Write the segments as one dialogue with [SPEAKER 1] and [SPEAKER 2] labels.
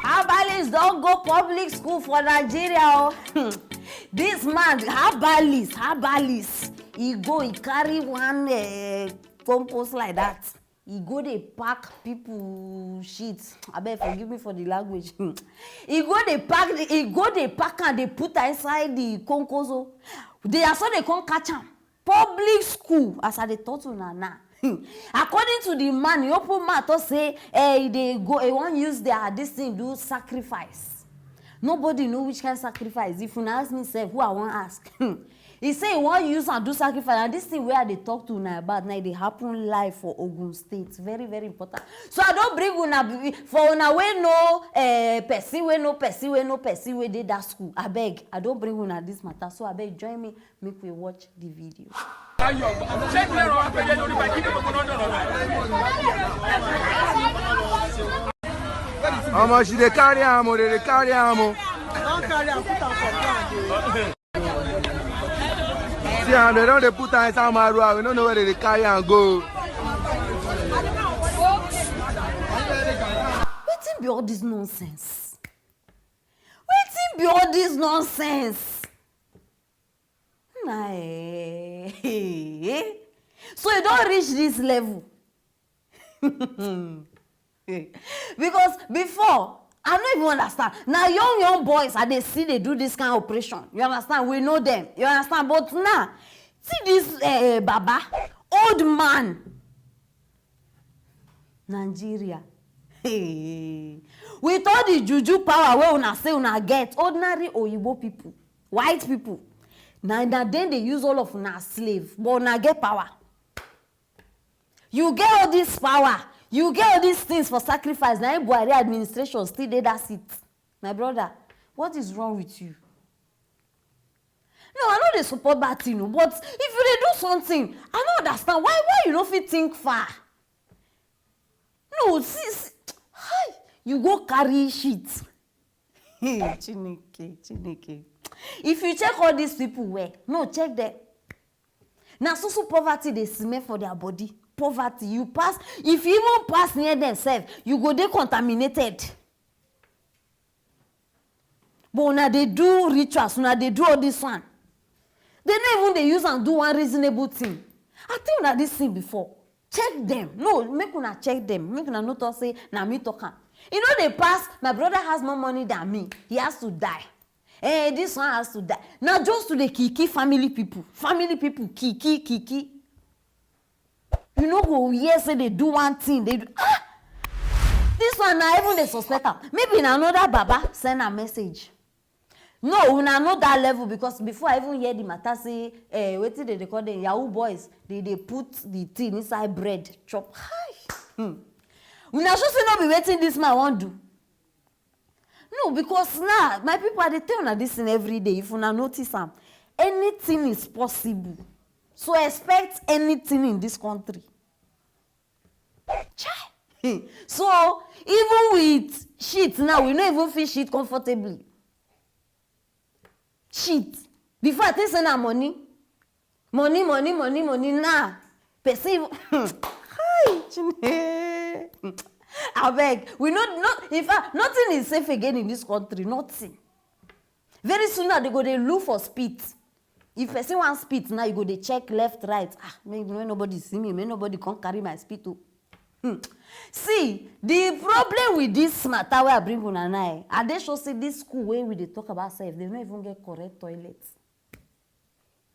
[SPEAKER 1] Herbalist don't go public school for Nigeria. This man, herbalist, he carry one compost like that. He go they pack people shit. I beg forgive me for the language. He go they pack and they put inside the concoso. They are so they can't catch him. Public school, as I they taught you now. According to the man, he open mouth to say, they won't use this thing do sacrifice. Nobody know which kind of sacrifice. If you ask me, say who I want ask. He say he won't use and do sacrifice. And this thing where they talk to now about now they happen live for Ogun State. Very, very important. So I don't bring una for una we no person we did that school. I beg, I don't bring una this matter. So I beg join me, make we watch the video.
[SPEAKER 2] How much they carry ammo? They carry ammo.
[SPEAKER 3] Don't carry and put on for
[SPEAKER 2] See, and they don't put on some maruah. We don't know where they carry and go.
[SPEAKER 1] Wetin be all this nonsense? Wetin be all this nonsense? Nah, so you don't reach this level. Because before, I don't even understand. Now young boys, and they see they do this kind of operation. You understand? We know them. You understand? But now, see this Baba, old man. Nigeria. With all the juju power where una say una get, ordinary Oyibo people, white people. Now then they use all of una slave, but una get power. You get all this power. You get all these things for sacrifice. Now, Buhari administration still did that seat. My brother, what is wrong with you? No, I know they support that thing, but if you do something, I don't understand why you don't fit think far. No, see, you go carry shit. Chineke. If you check all these people where, no, check them. Now, so poverty they smell for their body. Poverty, you pass, if you even pass near themselves, you go they contaminated. But now they do rituals, now they do all this one. They don't even they use and do one reasonable thing. I think that this thing before. Check them. No, make una check them. Make una not say, na me talking. You know they pass, my brother has more money than me. He has to die. This one has to die. Now just to the kiki family people. Family people, kiki. You know go yes say they do one thing. They do this one now even they suspect them. Maybe in another Baba send a message. No, we now know that level because before I even hear the matter say, wait till they call them Yahoo boys. They put the thing inside bread, chop. We now just not be waiting this man won't do. No, because now my people are they tell you this thing every day. If you now notice them, anything is possible. So expect anything in this country. So even with shit now, we don't even feel shit comfortably. Shit. Before I think say money now. Perceive. I beg. We not. In fact, nothing is safe again in this country. Nothing. Very soon now they go they look for speed. If person wants spit now, you go they check left, right. Maybe nobody see me, maybe nobody can't carry my spit too. See, the problem with this matter where I bring on an eye, and they should say this school where we they talk about self, they don't even get correct toilets.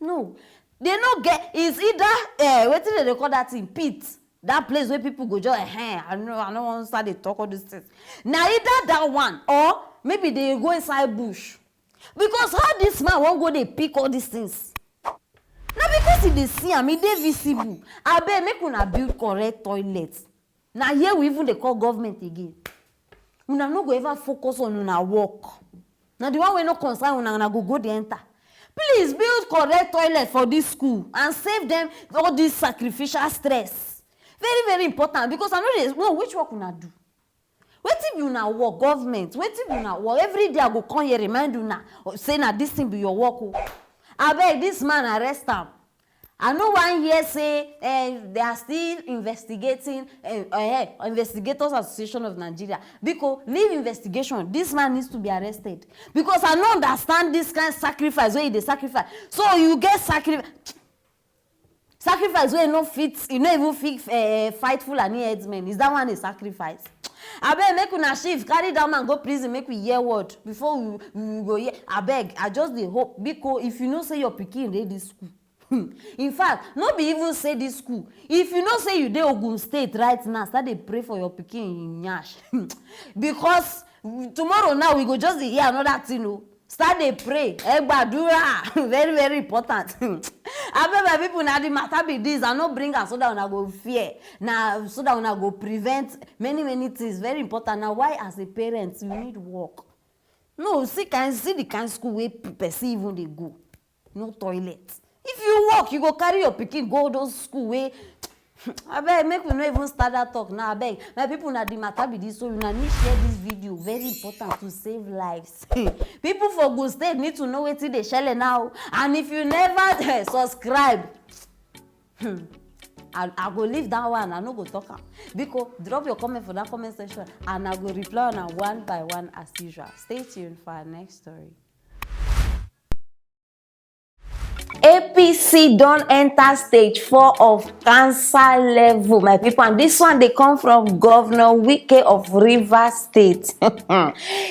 [SPEAKER 1] No, they don't get. Is either what did they call that thing? Pit. That place where people go just I don't want to start they talk all these things. Now either that one or maybe they go inside bush. Because how this man won't go they pick all these things? Now because if they see him, they visible. I bet make una build correct toilets. Now here we even they call government again. Una no go ever focus on una work. Now the one we no concern una go the enter. Please build correct toilet for this school and save them all this sacrificial stress. Very, very important because I know this. No, which work una do? Wetin be una work, government? Wetin be una work? Every day I go come here remind una say na this thing be your work. I beg this man arrest him. I know one here say they are still investigating Investigators Association of Nigeria because leave investigation. This man needs to be arrested because I don't understand this kind of sacrifice where they sacrifice. So you get sacrifice where you no fit, you no even fit fight Fulani headsmen. Is that one a sacrifice? Abeg make una shift carry that man go prison make we hear word before we go hear. Abeg I just dey hope because if you know say your pikin dey this school. In fact, no be even say this school. If you know say you dey Ogun State right now, start dey pray for your pikin in Nyash. Because tomorrow now we go just hear another thing. Oh. Start dey pray. Egbadura. Very, very important. Abeg my people na the matter be this. I no bring am so that una go fear. Na so that una go prevent many things. Very important. Now why as a parent you need work? No, see the kind school where person even dey go. No toilet. If you walk, you go carry your pikin go those school where abeg make we no even start that talk now. Abeg my people na the matter be this, so you need share this video. Very important to save lives. People for Ogun State need to know wetin dey shele now. And if you never subscribe, I go leave that one. I no go talk am because drop your comment for that comment section and I go reply on one by one as usual. Stay tuned for our next story. APC don't enter stage 4 of cancer level, my people, and this one they come from Governor Wike of Rivers State.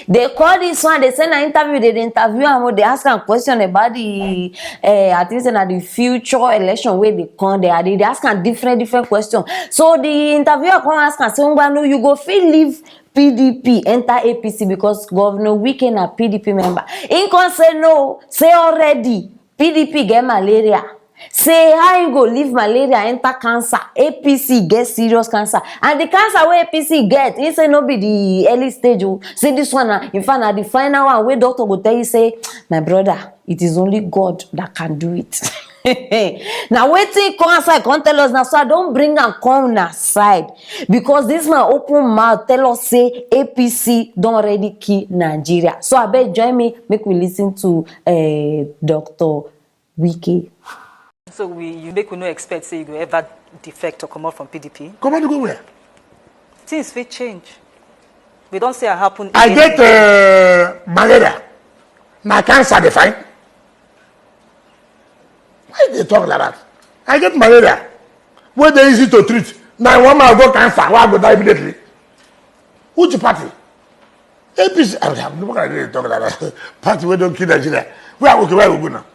[SPEAKER 1] They call this one, they send an interview, they interview and they ask a question about the I think the future election where they come there. They ask a different questions. So the interviewer come ask and say, no, you go feel leave PDP enter APC because Governor Wike na PDP member. In can say no, say already PDP get malaria. Say how you go leave malaria enter cancer. APC get serious cancer. And the cancer where APC get, he say no be the early stage. Say this one, in fact, na the final one where doctor go tell you say, my brother, it is only God that can do it. Now waiting come outside, come tell us now. So I don't bring and come aside because this man open mouth tell us say APC don't already kill Nigeria. So I bet join me, make we listen to Dr. Wike.
[SPEAKER 4] So you make we no expect say you go ever defect or come out from PDP.
[SPEAKER 5] Come on, go where?
[SPEAKER 4] Things will change. We don't say it happen.
[SPEAKER 5] I get malaria. My cancer defined. Why they talk like that? I get malaria. Where they easy to treat. Now one man go cancer, why go die immediately? Which party? APC. I'm not going to talk like that. Party we don't kill Nigeria. Where we go now?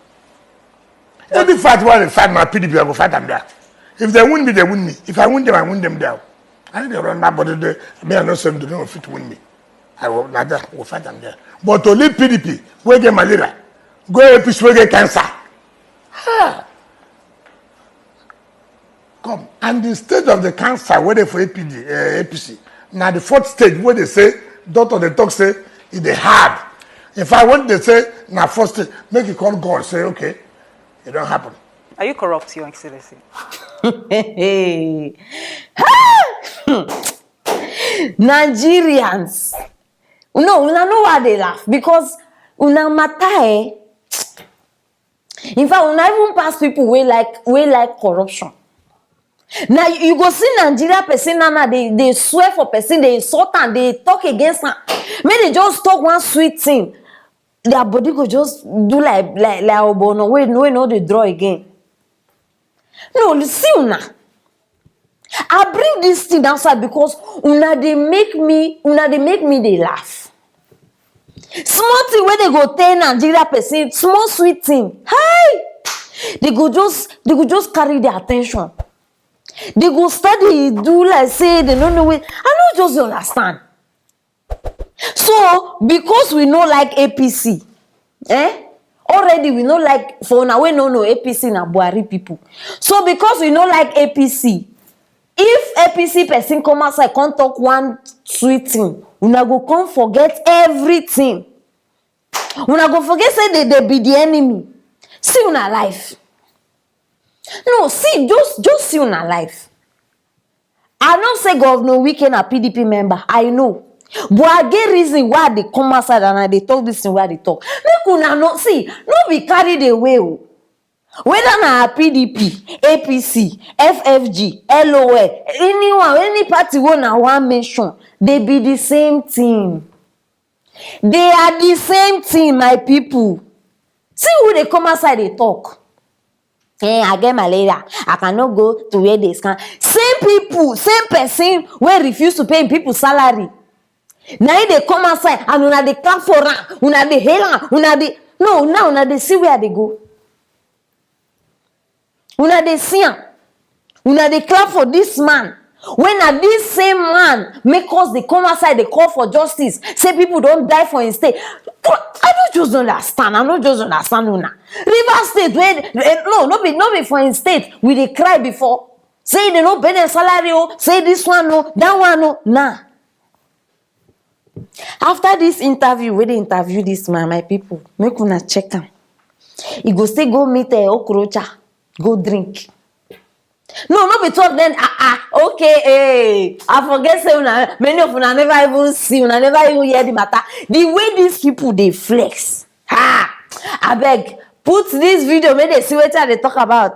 [SPEAKER 5] Any fight where they fight my PDP, I go fight them there. If they win me, they win me. If I win them, I win them down. I think they run that, but they are not saying they don't fit win me. I will like that. We'll fight them there. But to leave PDP, where get malaria, go APC, where get cancer. Ah. Come. And the stage of the cancer, where they for APC. Now the 4th stage, where they say, doctor they talk say, it is hard. If I want they say, now 4th stage, make it call God, say, okay, it don't happen.
[SPEAKER 4] Are you corrupt, Your Excellency?
[SPEAKER 1] Nigerians. No, una know why they laugh because una matter. In fact, una even pass people way like corruption. Now you go see Nigeria person now they swear for person, they insult and they talk against them. May they just talk one sweet thing. Their body go just do like obono we no they draw again. No, see una. I bring this thing outside because una they make me they laugh. Small thing where they go tell Nigeria person, small sweet thing. Hey, they go just carry their attention. They go study, do like say they don't know it. I don't just understand. So because we know like APC, already we know like for now we know APC na Buhari people. So because we know like APC, if APC person come outside can't talk one sweet thing, una go come forget everything. Una go forget say they be the enemy. See una life. No, see, just see una life. I don't say Governor Wike na PDP member. I know. But I get reason why they come outside and they talk this thing where they talk. Make una not see, no be carried away. Whether na PDP, APC, FFG, LOL, anyone, any party wey na one mention, they be the same thing. They are the same thing, my people. See who they come outside, they talk. I get malaria. I cannot go to where they scan. Same people, same person wey refuse to pay people salary. Now they come outside and una dey clap for am, una dey hail am, una dey no, now una dey see where they go. Una dey see am. Una dey clap for this man. When na this same man make us dey come outside, dey call for justice, say people don die for him state. I don't just understand. I don't just understand una. Rivers State, where no be for him state. We dey cry before. Say they no pay their salary, oh. Say this one no, that one no. Nah. After this interview, where they interview this man, my people, make una check am. He go still go meet Okorocha, go drink. No be talk then. Okay, hey, I forget say una, many of una never even see, una never even hear the matter. The way these people they flex, I beg, put this video, make they see what they talk about.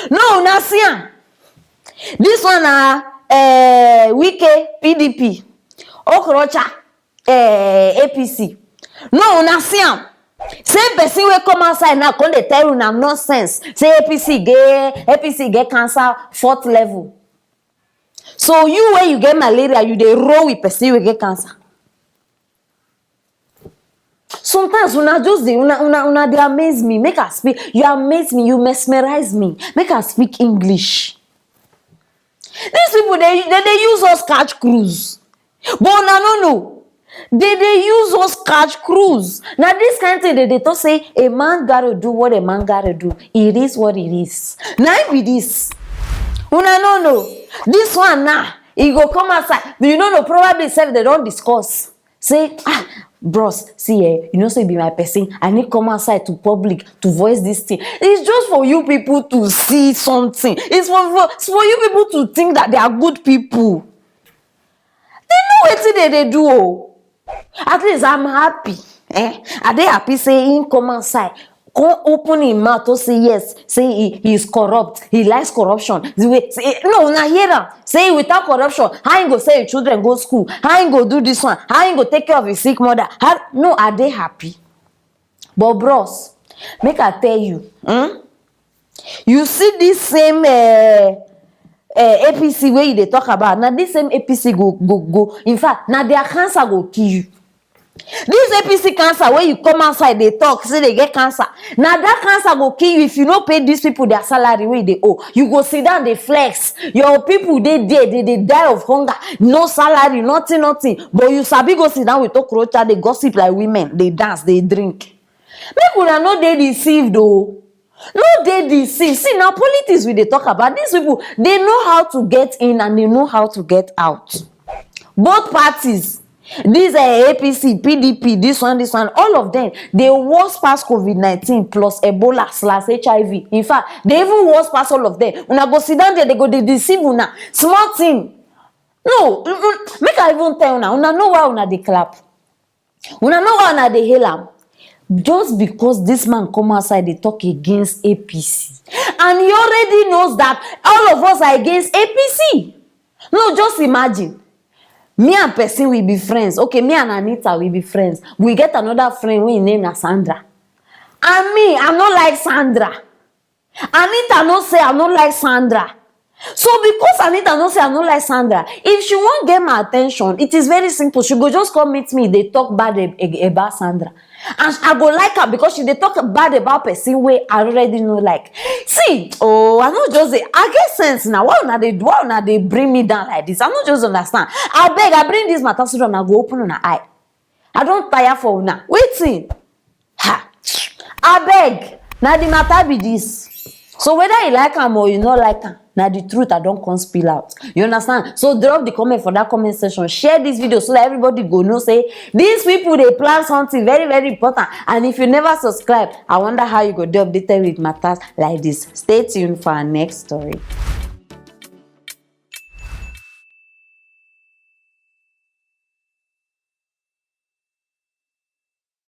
[SPEAKER 1] No, na see am. This one na Wike PDP, Okorocha APC. No, na see am. Same person wey come outside now come dey tell you na nonsense. Say APC get cancer 4th level. So you when you get malaria, you dey roll with person wey get cancer. Sometimes una just dey una dey amaze me. Make I speak. You amaze me. You mesmerize me. Make I speak English. These people they use us catch cruise, but una no know. They use us catch cruise. Now this kind of thing they talk say a man gotta do what a man gotta do. It is what it is. Now it be this. Una no know. This one now, he go come outside. You know, probably say they don't discuss. Say, bros, see, you know, say be my person. I need come outside to public to voice this thing. It's just for you people to see something. It's for you people to think that they are good people. They know what they do. Oh. At least I'm happy. Are they happy saying come outside? Come open his mouth to say yes. Say he is corrupt. He likes corruption. No, not hear them. Say without corruption, how you go say your children go school? How you go do this one? How you go take care of your sick mother? No, are they happy? But bros, make I tell you, you see this same APC where they talk about. Now this same APC go. In fact, now their cancer go kill you. This APC cancer where you come outside they talk say they get cancer. Now that cancer go kill you if you don't pay these people their salary where they owe. You go sit down they flex. Your people they die of hunger, no salary, nothing. But you sabi go sit down with Okorocha, they gossip like women, they dance, they drink. Make una no they deceived though. No, they deceive. See, now politics we they talk about. These people, they know how to get in and they know how to get out. Both parties, these are APC, PDP, this one, all of them, they worse past COVID-19 plus Ebola / HIV. In fact, they even worse past all of them. Una go sit down there, they go they deceive una. Small thing. No, make I even tell una know why una they clap. Una know why una they hail am. Just because this man come outside, they talk against APC. And he already knows that all of us are against APC. No, just imagine. Me and person will be friends. Okay, me and Anita will be friends. We get another friend we name as Sandra. And me, I don't like Sandra. Anita no say I don't like Sandra. So because Anita no say I don't like Sandra, if she won't get my attention, it is very simple. She go just come meet me. They talk bad about Sandra. And I go like her because she they talk bad about person way I already know like. See, I not just say I get sense now. Why not they bring me down like this? I not just understand. I bring this matter so I go open on her eye. I don't tire for now. Waiting. Abeg, na the matter be this. So whether you like am or you not like am, na the truth I don come spill out. You understand? So drop the comment for that comment section. Share this video so that everybody go know say these people dey plan something very, very important. And if you never subscribe, I wonder how you go dey updated with matters like this. Stay tuned for our next story.